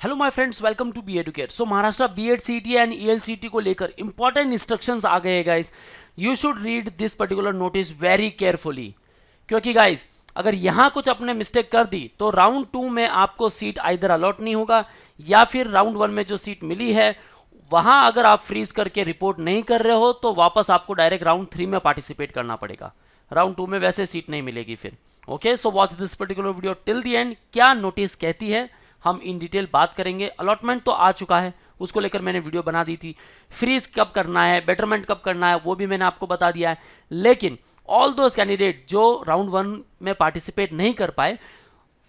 Hello my friends, welcome to be educate. सो Maharashtra BEd CET and ELCT को लेकर important instructions आ गए हैं guys. You should read this particular notice very carefully, क्योंकि guys अगर यहाँ कुछ अपने मिस्टेक कर दी तो राउंड 2 में आपको सीट आइदर अलॉट नहीं होगा या फिर राउंड 1 में जो सीट मिली है वहां अगर आप फ्रीज करके रिपोर्ट नहीं कर रहे हो तो वापस आपको डायरेक्ट राउंड 3 में पार्टिसिपेट करना पड़ेगा। राउंड 2 में वैसे सीट नहीं मिलेगी फिर। Okay, so watch this particular video till the end. क्या नोटिस कहती है हम इन डिटेल बात करेंगे। अलॉटमेंट तो आ चुका है, उसको लेकर मैंने वीडियो बना दी थी। फ्रीज कब करना है, बेटरमेंट कब करना है, वो भी मैंने आपको बता दिया है। लेकिन ऑल दोज कैंडिडेट जो राउंड 1 में पार्टिसिपेट नहीं कर पाए,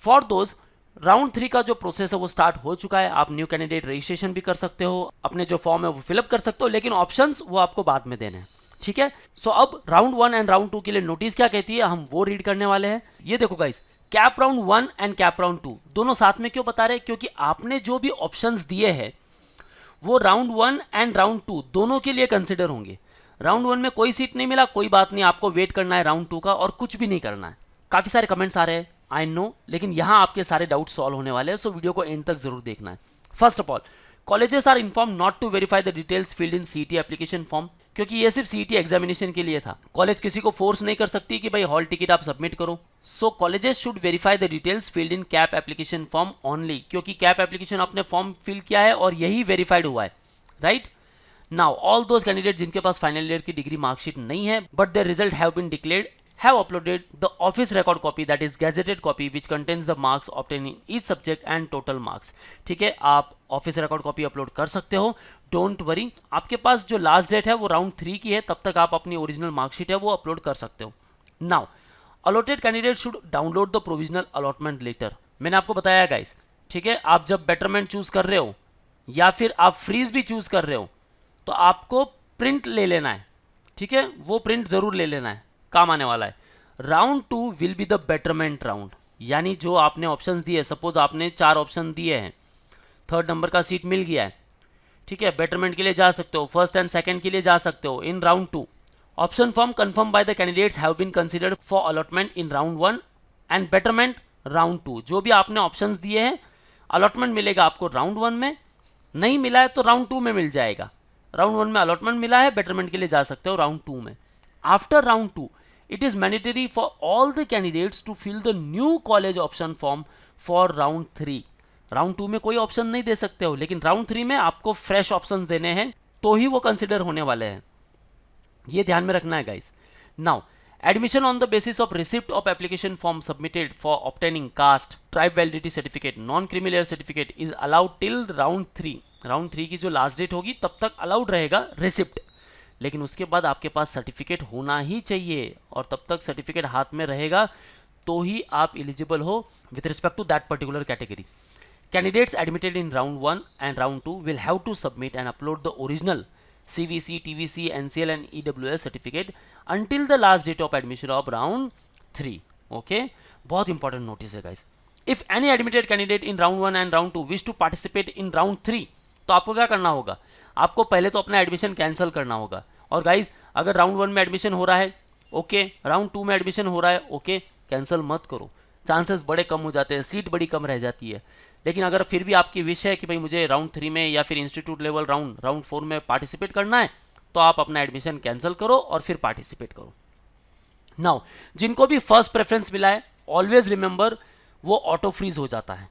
फॉर दोज राउंड 3 का जो प्रोसेस है वो स्टार्ट हो चुका है। आप न्यू कैंडिडेट रजिस्ट्रेशन भी कर सकते हो, अपने जो फॉर्म है वो फिलअप कर सकते हो, लेकिन ऑप्शंस वो आपको बाद में देने हैं। ठीक है, सो अब राउंड 1 एंड राउंड 2 के लिए नोटिस क्या कहती है हम वो रीड करने वाले हैं। ये देखो guys, cap round 1 and cap round 2 दोनों साथ में क्यों बता रहे हैं, क्योंकि आपने जो भी ऑप्शंस दिए हैं वो राउंड 1 एंड राउंड 2 दोनों के लिए कंसिडर होंगे। राउंड 1 में कोई सीट नहीं मिला, कोई बात नहीं, आपको वेट करना है राउंड 2 का और कुछ भी नहीं करना है। काफी सारे कमेंट्स आ रहे हैं, आई नो, लेकिन यहां आपके सारे डाउट सॉल्व होने वाले हैं, सो वीडियो को एंड तक जरूर देखना है। First of all, colleges are inform not to verify the details field in CET application form, क्योंकि ये सिर्फ सीटी एग्जामिनेशन के लिए था। कॉलेज किसी को फोर्स नहीं कर सकती कि भाई हॉल टिकट आप सबमिट करो। So colleges should verify the details field in CAP application form only, क्योंकि कैप एप्लीकेशन आपने फॉर्म फिल किया है और यही वेरीफाइड हुआ है, right. Now all those candidate जिनके पास फाइनल ईयर की डिग्री मार्कशीट नहीं है but their result have been declared have uploaded the office record copy, that is gazetted copy, which contains the marks obtained in each subject and total marks। ठीक है, आप office record copy upload कर सकते हो, don't worry. आपके पास जो last date है वो राउंड 3 की है, तब तक आप अपनी ओरिजिनल मार्कशीट है वो अपलोड कर सकते हो। Now allotted candidate should download the provisional allotment letter. मैंने आपको बताया गाइस, ठीक है, आप जब बेटरमेंट चूज कर रहे हो या फिर आप फ्रीज भी चूज कर रहे हो तो आपको प्रिंट ले लेना है। ठीक है, वो प्रिंट जरूर ले लेना है, काम आने वाला है। Round 2 will be the betterment round, यानी जो आपने ऑप्शंस दिए, सपोज आपने 4 ऑप्शन दिए हैं, 3rd नंबर का सीट मिल गया है, ठीक है, बेटरमेंट के लिए जा सकते हो, फर्स्ट एंड सेकंड के लिए जा सकते हो in round 2। Option form confirm by the candidates have been considered for allotment in round 1 and betterment round 2। जो भी आपने ऑप्शंस दिए हैं, अलॉटमेंट मिलेगा आपको राउंड 1 में, नहीं मिला है तो राउंड 2 में मिल जाएगा। राउंड 1 में अलॉटमेंट मिला है, बेटरमेंट के लिए जा सकते हो राउंड 2 में। After round 2 it is mandatory for all the candidates to fill the new college option form for round 3। Round 2 में कोई ऑप्शन नहीं दे सकते हो, लेकिन राउंड 3 में आपको फ्रेश ऑप्शंस देने हैं तो ही वो कंसिडर होने वाले हैं, ये ध्यान में रखना है guys. Now admission on the basis of receipt of application form submitted for obtaining caste, tribe validity certificate, non criminal certificate is allowed till round 3। Round 3 की जो लास्ट डेट होगी तब तक अलाउड रहेगा रिसिप्ट, लेकिन उसके बाद आपके पास सर्टिफिकेट होना ही चाहिए और तब तक सर्टिफिकेट हाथ में रहेगा तो ही आप एलिजिबल हो with respect to that particular category. Candidates admitted in round 1 and round 2 will have to submit and upload the original CVC, TVC, NCL and EWS certificate until the last date of admission of round 3। okay, बहुत important notice है guys. If any admitted candidate in round 1 and round 2 wish to participate in round 3, तो आपको क्या करना होगा, आपको पहले तो अपना एडमिशन कैंसिल करना होगा। और गाइज अगर राउंड 1 में एडमिशन हो रहा है ओके, राउंड 2 में एडमिशन हो रहा है ओके, कैंसिल मत करो, चांसेस बड़े कम हो जाते हैं, सीट बड़ी कम रह जाती है। लेकिन अगर फिर भी आपकी विश है कि भाई मुझे राउंड 3 में या फिर इंस्टीट्यूट लेवल राउंड 4 में पार्टिसिपेट करना है, तो आप अपना एडमिशन कैंसिल करो और फिर पार्टिसिपेट करो। नाउ जिनको भी फर्स्ट प्रेफरेंस मिला है, ऑलवेज रिमेंबर वो ऑटो फ्रीज हो जाता है।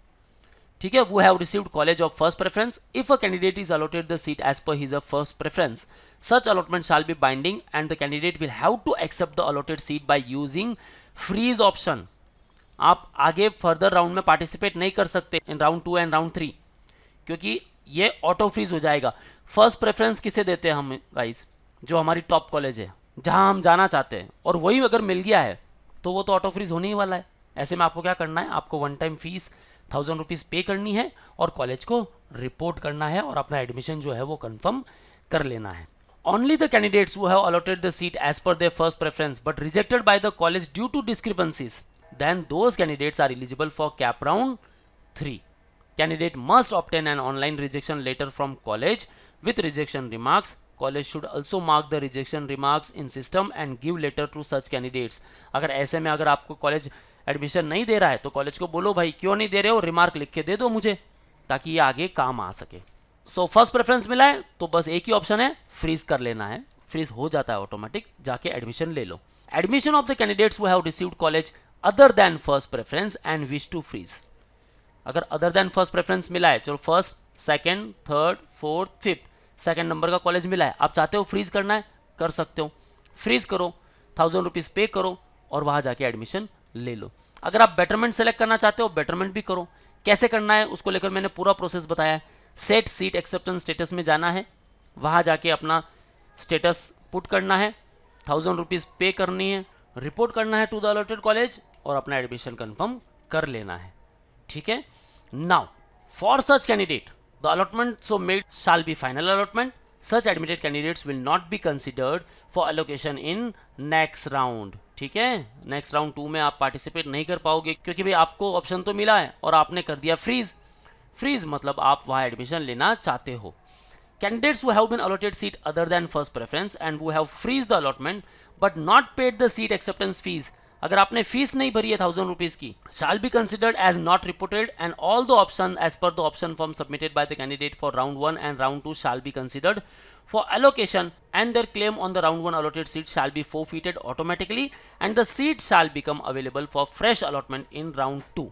ठीक है, वो have received college of first preference if a candidate is allotted the seat as per his first preference, such allotment shall be binding and the candidate will have to accept the allotted seat by using freeze option. आप आगे further round में participate नहीं कर सकते इन round 2 and round 3, क्योंकि ये auto freeze हो जाएगा। फर्स्ट प्रेफरेंस किसे देते हैं हम गाइस, जो हमारी टॉप कॉलेज है जहां हम जाना चाहते हैं, और वही अगर मिल गया है तो वो तो ऑटो फ्रीज होने ही वाला है। ऐसे में आपको क्या करना है, आपको वन टाइम फीस 1000 रुपीज पे करनी है और कॉलेज को रिपोर्ट करना है और अपना एडमिशन जो है वो कंफर्म कर लेना है। Only the candidates who have allotted the seat as per their first preference but rejected by the college due to discrepancies, then those candidates are eligible for cap round 3। candidate must obtain an online rejection letter from college with rejection remarks। college should also mark the rejection remarks in system and give letter to such candidates। अगर ऐसे में अगर आपको college admission नहीं दे रहा है तो college को बोलो भाई क्यों नहीं दे रहे हो, रिमार्क लिख के दे दो मुझे, ताकि ये आगे काम आ सके। सो फर्स्ट प्रेफरेंस मिला है तो बस एक ही ऑप्शन है, फ्रीज कर लेना है। फ्रीज हो जाता है ऑटोमेटिक, जाके एडमिशन ले लो। Admission of the candidates who have received college other than first preference and wish to freeze. अगर अदर देन फर्स्ट प्रेफरेंस मिला है, चलो first, second, third, fourth, fifth, second number का कॉलेज मिला है, आप चाहते हो फ्रीज करना है, कर सकते हो। फ्रीज करो, 1000 रुपीज़ पे करो और वहाँ जाके एडमिशन ले लो। अगर आप बेटरमेंट सेलेक्ट करना चाहते हो, बेटरमेंट भी करो। कैसे करना है उसको लेकर मैंने पूरा प्रोसेस बताया है। सेट सीट एक्सेप्टेंस स्टेटस में जाना है, वहाँ जाके अपना स्टेटस पुट करना है, 1000 रुपीज़ पे करनी है, रिपोर्ट करना है टू द अलॉटेड कॉलेज और अपना एडमिशन कंफर्म कर लेना है। ठीक है। Now for such candidate the allotment so made shall be final allotment. Such admitted candidates will not be considered for allocation in next round. ठीक है, नेक्स्ट राउंड 2 में आप पार्टिसिपेट नहीं कर पाओगे, क्योंकि भाई आपको ऑप्शन तो मिला है और आपने कर दिया फ्रीज। फ्रीज मतलब आप वहाँ एडमिशन लेना चाहते हो। Candidates who have been allotted seat other than first preference and who have freeze the allotment but not paid the seat acceptance fees, अगर आपने फीस नहीं भरी है 1000 रुपीज की, shall be considered as not reported and all the options as per the option form submitted by the candidate for round 1 and round 2 shall be considered for allocation and their claim on the round 1 allotted seat shall be forfeited automatically and the seat shall become available for fresh allotment in round 2।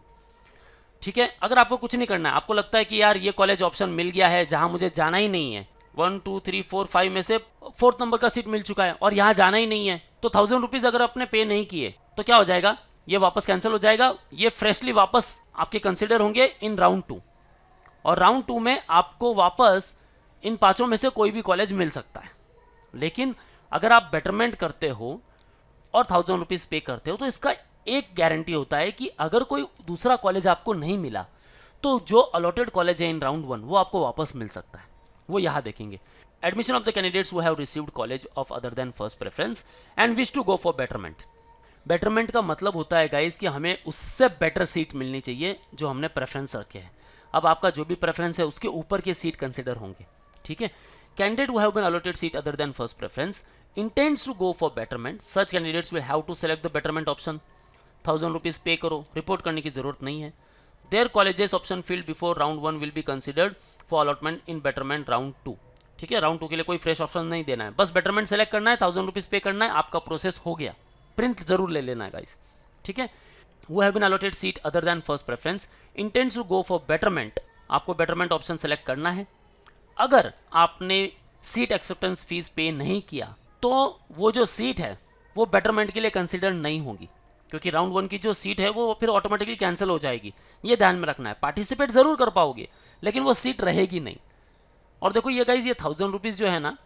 ठीक है। अगर आपको कुछ नहीं करना है, आपको लगता है कि यार ये कॉलेज ऑप्शन मिल गया है जहां मुझे जाना ही नहीं है, 1 2 3 4 5 में से 4th नंबर का सीट मिल चुका है और यहाँ जाना ही नहीं है, तो 1000 रुपीज़ अगर आपने पे नहीं किए तो क्या हो जाएगा, ये वापस कैंसिल हो जाएगा, ये फ्रेशली वापस आपके कंसिडर होंगे इन राउंड 2। और राउंड 2 में आपको वापस इन 5 में से कोई भी कॉलेज मिल सकता है। लेकिन अगर आप बेटरमेंट करते हो और 1000 रुपीज़ पे करते हो तो इसका एक गारंटी होता है कि अगर कोई दूसरा कॉलेज आपको नहीं मिला तो जो अलॉटेड कॉलेज है इन राउंड 1 वो आपको वापस मिल सकता है। वो यहाँ देखेंगे, admission of the candidates who have received college of other than first preference and wish to go for betterment. Betterment का मतलब होता है गाइस कि हमें उससे बेटर सीट मिलनी चाहिए जो हमने प्रेफरेंस रखे हैं। अब आपका जो भी प्रेफरेंस है उसके ऊपर के सीट कंसिडर होंगे। ठीक है। Candidate who have been allotted seat other than first preference intends to go for betterment, such candidates will have to select the betterment option। 1000 rupees pay करो, रिपोर्ट करने की जरूरत नहीं है। Their colleges option field before round 1 will be considered for allotment in betterment round 2। ठीक है, round 2 के लिए कोई फ्रेश ऑप्शन नहीं देना है, बस बेटरमेंट सेलेक्ट करना है, 1000 रुपीज़ पे करना है, आपका प्रोसेस हो गया। प्रिंट जरूर ले लेना है गाइस। ठीक है। Who have been allotted seat other than first preference intends to go for betterment, आपको बेटरमेंट ऑप्शन सेलेक्ट करना है। अगर आपने सीट एक्सेप्टेंस फीस पे नहीं किया तो वो जो सीट है वो बेटरमेंट के लिए कंसिडर नहीं होगी, क्योंकि राउंड 1 की जो सीट है वो फिर ऑटोमेटिकली कैंसिल हो जाएगी। ये ध्यान में रखना है। पार्टिसिपेट जरूर कर पाओगे लेकिन वो सीट रहेगी नहीं। और देखो ये गाइज, ये 1000 रुपीज़ जो है ना,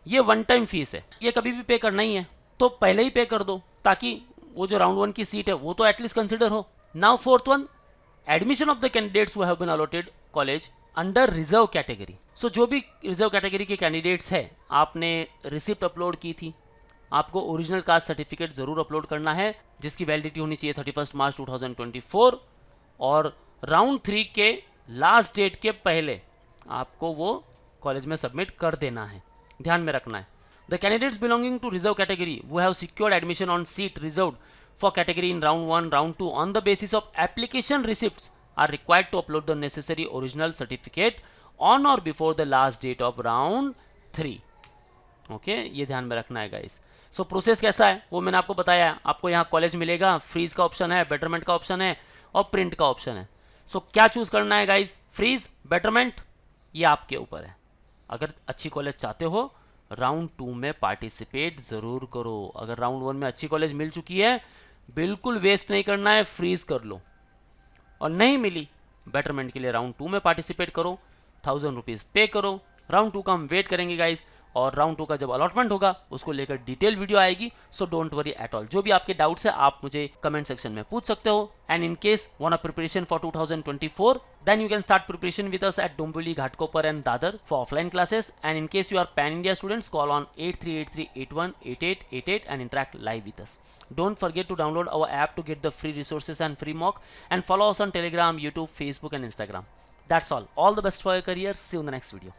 ये वन टाइम फीस है, ये कभी भी पे करना ही है, तो पहले ही पे कर दो ताकि वो जो राउंड 1 की सीट है वो तो एटलीस्ट कंसिडर हो। Now 4th one, admission of the candidates who have been allotted college under reserve category. So जो भी रिजर्व कैटेगरी के कैंडिडेट्स हैं, आपने रिसिप्ट अपलोड की थी, आपको ओरिजिनल कास्ट सर्टिफिकेट ज़रूर अपलोड करना है जिसकी वैलिडिटी होनी चाहिए 31 मार्च 2024 और राउंड 3 के लास्ट डेट के पहले आपको वो कॉलेज में सबमिट कर देना है। ध्यान में रखना है। The candidates belonging to reserve category वो have secured admission on seat reserved for category in round 1 round 2 on the basis of application receipts are required to upload the necessary original certificate on or before the last date of round 3। Okay, ये ध्यान में रखना है guys. So process कैसा है वो मैंने आपको बताया है। आपको यहाँ कॉलेज मिलेगा, फ्रीज का ऑप्शन है, बेटरमेंट का ऑप्शन है और प्रिंट का ऑप्शन है। सो क्या चूज करना है गाइस, फ्रीज, बेटरमेंट, ये आपके ऊपर है। अगर अच्छी कॉलेज चाहते हो राउंड 2 में पार्टिसिपेट जरूर करो। अगर राउंड 1 में अच्छी कॉलेज मिल चुकी है, बिल्कुल वेस्ट नहीं करना है, फ्रीज कर लो। और नहीं मिली, बेटरमेंट के लिए राउंड 2 में पार्टिसिपेट करो, 1000 रुपीज़ पे करो। राउंड 2 का हम वेट करेंगे गाइस, और राउंड 2 का जब अलॉटमेंट होगा उसको लेकर डिटेल वीडियो आएगी। So don't worry at all. जो भी आपके डाउट्स है आप मुझे कमेंट सेक्शन में पूछ सकते हो। And in case want a preparation for 2024 then you can start preparation with us at Dombivli, Ghatkopar and Dadar for offline classes. And in case you are pan India students, call on 8383818888 and interact live with us. Don't forget to download our app to get the free resources and free mock, and follow us on Telegram, YouTube, Facebook and Instagram. That's all. All the best for your career. See you in the next video.